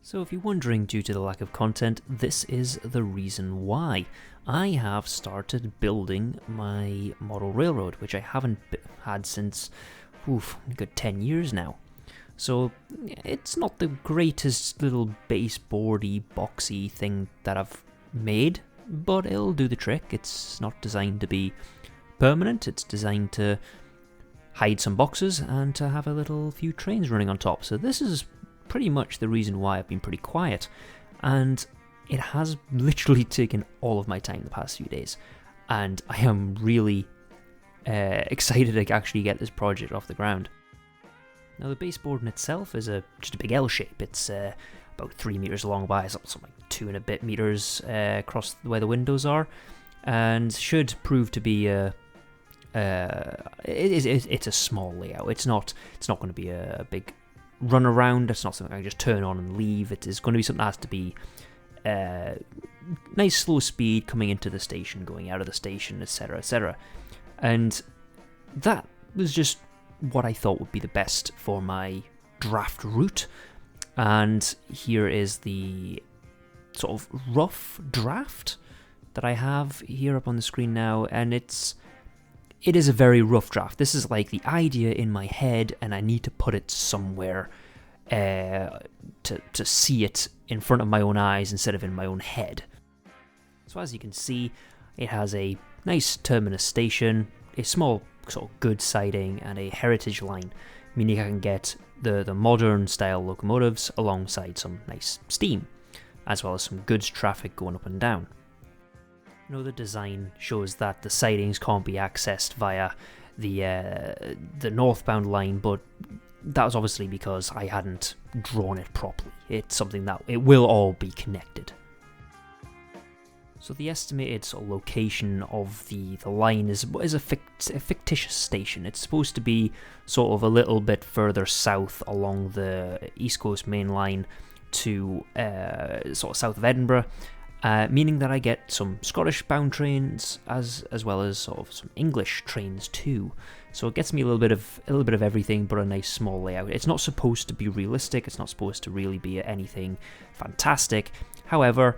So if you're wondering due to the lack of content, this is the reason why. I have started building my model railroad, which I haven't had since, a good 10 years now. So it's not the greatest little baseboardy, boxy thing that I've made, but it'll do the trick. It's not designed to be permanent, it's designed to hide some boxes and to have a little few trains running on top. So this is pretty much the reason why I've been pretty quiet, and it has literally taken all of my time the past few days, and I am really excited to actually get this project off the ground. Now the baseboard in itself is just a big L shape. It's about 3 meters long by something like 2 and a bit meters across where the windows are, and should prove to be it's a small layout. It's not going to be a big run around. It's not something I can just turn on and leave. It is going to be something that has to be nice slow speed coming into the station, going out of the station, etc, etc. And that was just what I thought would be the best for my draft route. And here is the sort of rough draft that I have here up on the screen now, and it is a very rough draft. This is like the idea in my head, and I need to put it somewhere to see it in front of my own eyes instead of in my own head. So as you can see, it has a nice terminus station, a small sort of goods siding, and a heritage line, meaning I can get the modern style locomotives alongside some nice steam, as well as some goods traffic going up and down. The design shows that the sidings can't be accessed via the northbound line, but that was obviously because I hadn't drawn it properly. It's something that it will all be connected. So the estimated sort of location of the line is a fictitious station. It's supposed to be sort of a little bit further south along the East Coast Main Line to sort of south of Edinburgh. Meaning that I get some Scottish-bound trains as well as sort of some English trains too. So it gets me a little bit of everything, but a nice small layout. It's not supposed to be realistic. It's not supposed to really be anything fantastic. However,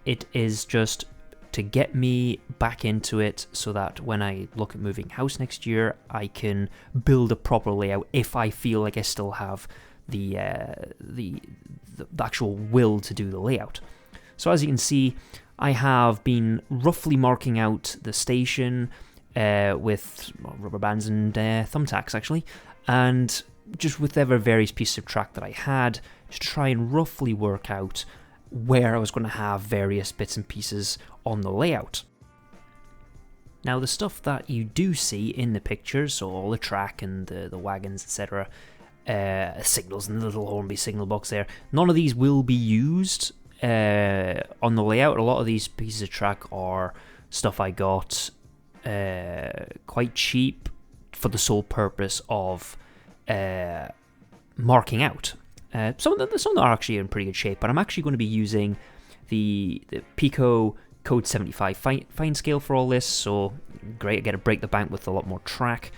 it is just to get me back into it, so that when I look at moving house next year, I can build a proper layout if I feel like I still have the actual will to do the layout. So as you can see, I have been roughly marking out the station with rubber bands and thumbtacks actually, and just with whatever various pieces of track that I had, to try and roughly work out where I was going to have various bits and pieces on the layout. Now the stuff that you do see in the pictures, so all the track and the wagons, etc., signals and the little Hornby signal box there, none of these will be used on the layout. A lot of these pieces of track are stuff I got quite cheap for the sole purpose of marking out. Some of them are actually in pretty good shape, but I'm actually going to be using the Pico Code 75 fine scale for all this, so great, I get to break the bank with a lot more track,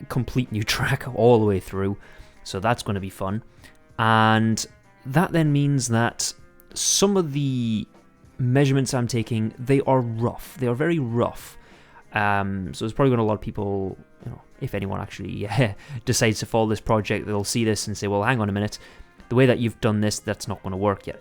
complete new track all the way through, so that's going to be fun. And that then means that some of the measurements I'm taking, they are rough. They are very rough. So there's probably going to be a lot of people, if anyone actually decides to follow this project, they'll see this and say, well, hang on a minute, the way that you've done this, that's not going to work yet.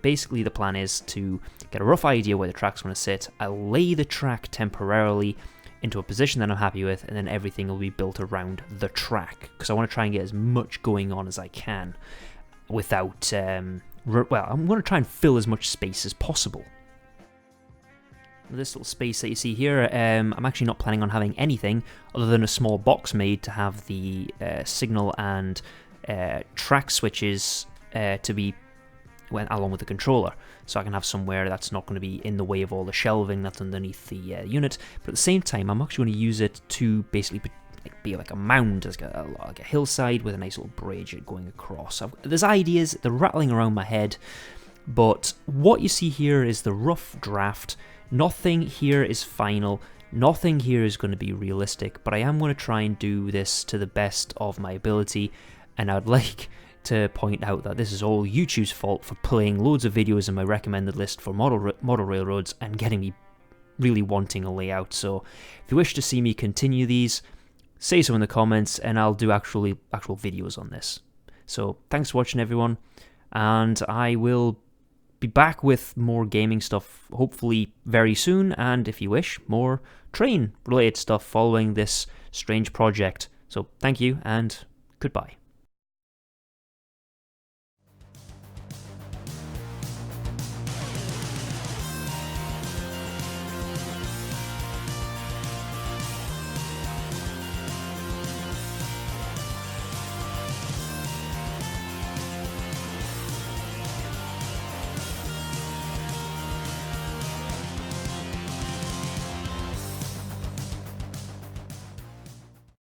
Basically the plan is to get a rough idea where the track's going to sit. I'll lay the track temporarily into a position that I'm happy with, and then everything will be built around the track, because I want to try and get as much going on as I can without I'm going to try and fill as much space as possible. This little space that you see here, I'm actually not planning on having anything other than a small box made to have the signal and track switches to be along with the controller, so I can have somewhere that's not going to be in the way of all the shelving that's underneath the unit. But at the same time, I'm actually going to use it to basically be like a mound, like a hillside with a nice little bridge going across. There's ideas, they're rattling around my head, but what you see here is the rough draft. Nothing here is final, nothing here is going to be realistic, but I am going to try and do this to the best of my ability, and I'd like to point out that this is all YouTube's fault for playing loads of videos in my recommended list for model railroads and getting me really wanting a layout. So if you wish to see me continue these, say so in the comments and I'll do actual videos on this. So thanks for watching, everyone, and I will be back with more gaming stuff hopefully very soon, and if you wish, more train related stuff following this strange project. So thank you and goodbye.